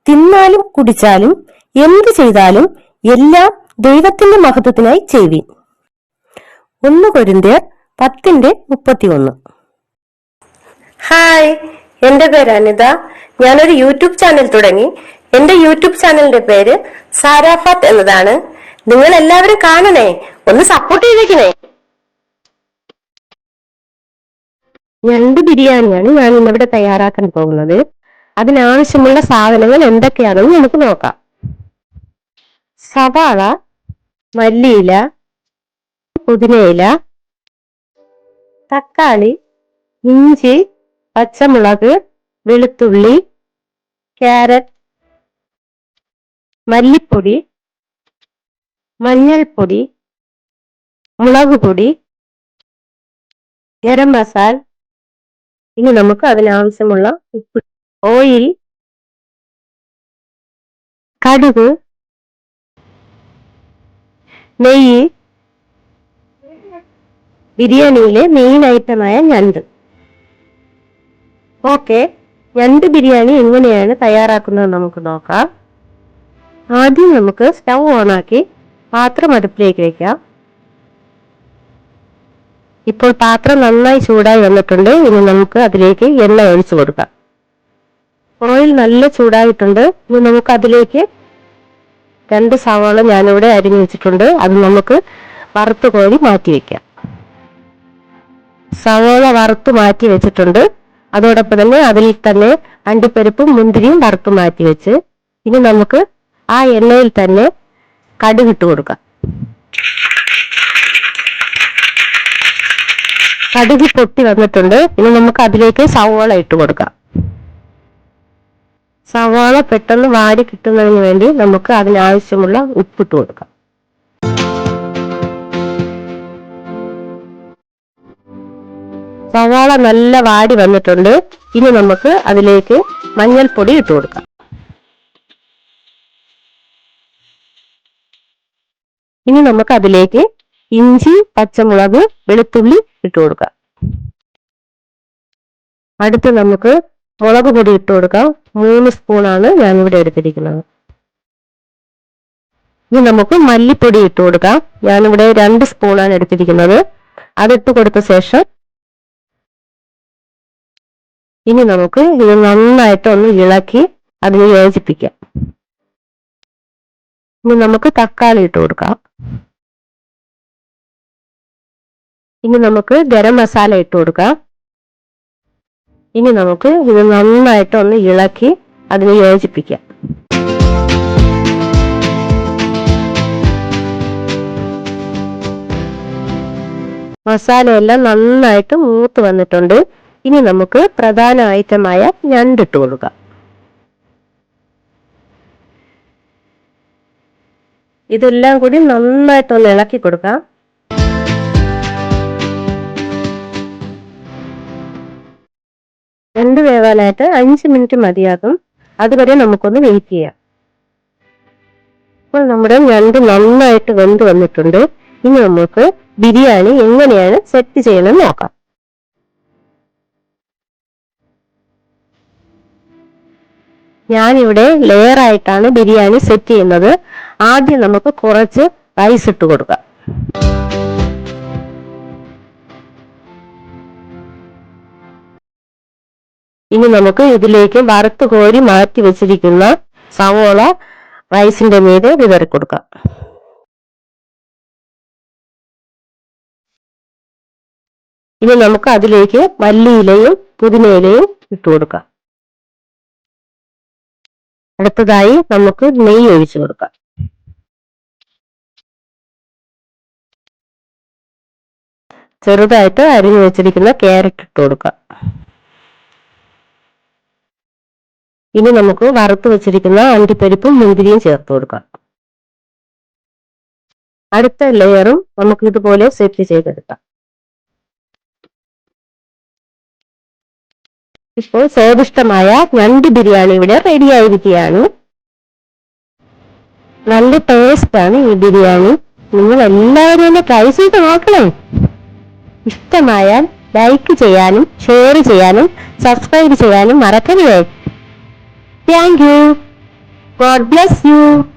തിന്നാലും കുടിച്ചാലും എന്ത് ചെയ്താലും എല്ലാം ദൈവത്തിന്റെ മഹത്വത്തിനായി ചെയ്യുവിൻ. 1 കൊരിന്ത്യർ 10:31. ഹായ്, എന്റെ പേര് അനിത. ഞാനൊരു യൂട്യൂബ് ചാനൽ തുടങ്ങി. എന്റെ യൂട്യൂബ് ചാനലിന്റെ പേര് സാരാഫാത്ത് എന്നതാണ്. നിങ്ങൾ എല്ലാവരും കാണണേ, ഒന്ന് സപ്പോർട്ട് ചെയ്തേക്കണേ. ഞണ്ട് ബിരിയാണിയാണ് ഞാൻ ഇന്നിവിടെ തയ്യാറാക്കാൻ പോകുന്നത്. അതിനാവശ്യമുള്ള സാധനങ്ങൾ എന്തൊക്കെയാണെന്ന് നമുക്ക് നോക്കാം. സവാള, മല്ലിയില, പുതിനയില, തക്കാളി, ഇഞ്ചി, പച്ചമുളക്, വെളുത്തുള്ളി, ക്യാരറ്റ്, മല്ലിപ്പൊടി, മഞ്ഞൾപ്പൊടി, മുളക് പൊടി, ഗരം മസാല. ഇനി നമുക്ക് അതിനാവശ്യമുള്ള ഉപ്പ്, ഓയിൽ, കടുക്, നെയ്യ്, ബിരിയാണിയിലെ മെയിൻ ഐറ്റമായ ഞണ്ട്. ഓക്കെ, ഞണ്ട് ബിരിയാണി എങ്ങനെയാണ് തയ്യാറാക്കുന്നത് നമുക്ക് നോക്കാം. ആദ്യം നമുക്ക് സ്റ്റൗ ഓണാക്കി പാത്രം അടുപ്പിലേക്ക് വെക്കാം. ഇപ്പോൾ പാത്രം നന്നായി ചൂടായി വന്നിട്ടുണ്ട്. ഇനി നമുക്ക് അതിലേക്ക് എണ്ണ ഒഴിച്ചു കൊടുക്കാം. ഓയിൽ നല്ല ചൂടായിട്ടുണ്ട്. ഇനി നമുക്ക് അതിലേക്ക് 2 സവാള ഞാനിവിടെ അരിഞ്ഞു വെച്ചിട്ടുണ്ട്. അത് നമുക്ക് വറുത്ത് കോരി മാറ്റി വെക്കാം. സവാള വറുത്ത് മാറ്റി വെച്ചിട്ടുണ്ട്. അതോടൊപ്പം തന്നെ അതിൽ തന്നെ അണ്ടിപ്പരിപ്പും മുന്തിരിയും വറുത്ത് മാറ്റി വെച്ച് ഇനി നമുക്ക് ആ എണ്ണയിൽ തന്നെ കടുക് ഇട്ട് കൊടുക്കാം. കടുക് പൊട്ടി വന്നിട്ടുണ്ട്. ഇനി നമുക്ക് അതിലേക്ക് സവാള ഇട്ട് കൊടുക്കാം. സവാള പെട്ടെന്ന് വാടി കിട്ടുന്നതിന് വേണ്ടി നമുക്ക് അതിനാവശ്യമുള്ള ഉപ്പിട്ട് കൊടുക്കാം. സവാള നല്ല വാടി വന്നിട്ടുണ്ട്. ഇനി നമുക്ക് അതിലേക്ക് മഞ്ഞൾപ്പൊടി ഇട്ട് കൊടുക്കാം. ഇനി നമുക്ക് അതിലേക്ക് ഇഞ്ചി, പച്ചമുളക്, വെളുത്തുള്ളി ഇട്ട് കൊടുക്കാം. അടുത്ത് നമുക്ക് മുളക് പൊടി ഇട്ട് കൊടുക്കാം. 3 സ്പൂണാണ് ഞാനിവിടെ എടുത്തിരിക്കുന്നത്. ഇനി നമുക്ക് മല്ലിപ്പൊടി ഇട്ട് കൊടുക്കാം. ഞാനിവിടെ 2 സ്പൂണാണ് എടുത്തിരിക്കുന്നത്. അതിട്ട് കൊടുത്ത ശേഷം ഇനി നമുക്ക് ഇത് നന്നായിട്ട് ഒന്ന് ഇളക്കി അതിന് യോജിപ്പിക്കാം. ഇനി നമുക്ക് തക്കാളി ഇട്ട് കൊടുക്കാം. ഇനി നമുക്ക് ഗരം മസാല ഇട്ട് കൊടുക്കാം. ഇനി നമുക്ക് ഇത് നന്നായിട്ട് ഒന്ന് ഇളക്കി അതിന് യോജിപ്പിക്കാം. മസാല എല്ലാം നന്നായിട്ട് മൂത്ത് വന്നിട്ടുണ്ട്. ഇനി നമുക്ക് പ്രധാന ഐറ്റമായ ഞണ്ടിട്ട് കൊടുക്കാം. ഇതെല്ലാം കൂടി നന്നായിട്ടൊന്ന് ഇളക്കി കൊടുക്കാം. ഞണ്ട് വേവാനായിട്ട് 5 മിനിറ്റ് മതിയാകും. അതുവരെ നമുക്കൊന്ന് വെയിറ്റ് ചെയ്യാം. ഇപ്പോൾ നമ്മുടെ ഞണ്ട് നന്നായിട്ട് വെന്ത് വന്നിട്ടുണ്ട്. ഇനി നമുക്ക് ബിരിയാണി എങ്ങനെയാണ് സെറ്റ് ചെയ്യണമെന്ന് നോക്കാം. ഞാനിവിടെ ലെയർ ആയിട്ടാണ് ബിരിയാണി സെറ്റ് ചെയ്യുന്നത്. ആദ്യം നമുക്ക് കുറച്ച് റൈസ് ഇട്ട് കൊടുക്കാം. ഇനി നമുക്ക് ഇതിലേക്ക് വറുത്ത് കോരി മാറ്റി വെച്ചിരിക്കുന്ന സവോള റൈസിന്റെ മീതെ വിതറി കൊടുക്കാം. ഇനി നമുക്ക് അതിലേക്ക് മല്ലിയിലയും പുതിനയിലയും ഇട്ട് കൊടുക്കാം. അടുത്തതായി നമുക്ക് നെയ്യ് ഒഴിച്ചു കൊടുക്കാം. ചെറുതായിട്ട് അരിഞ്ഞു വെച്ചിരിക്കുന്ന ക്യാരറ്റ് ഇട്ട് കൊടുക്കാം. ഇനി നമുക്ക് വറുത്ത് വെച്ചിരിക്കുന്ന അണ്ടിപ്പരിപ്പും മുന്തിരിയും ചേർത്ത് കൊടുക്കാം. അടുത്ത ലെയറും നമുക്ക് ഇതുപോലെ സെറ്റ് ചെയ്തെടുക്കാം. ഇപ്പോൾ സ്വാദിഷ്ടമായ ഞണ്ട് ബിരിയാണി ഇവിടെ റെഡി ആയിരിക്കുകയാണ്. നല്ല ടേസ്റ്റ് ആണ് ഈ ബിരിയാണി. നിങ്ങൾ എല്ലാവരും ഒന്ന് ട്രൈ ചെയ്ത് നോക്കണേ. ഇഷ്ടമായാൽ ലൈക്ക് ചെയ്യാനും ഷെയർ ചെയ്യാനും സബ്സ്ക്രൈബ് ചെയ്യാനും മറക്കരുതേ. Thank you. God bless you.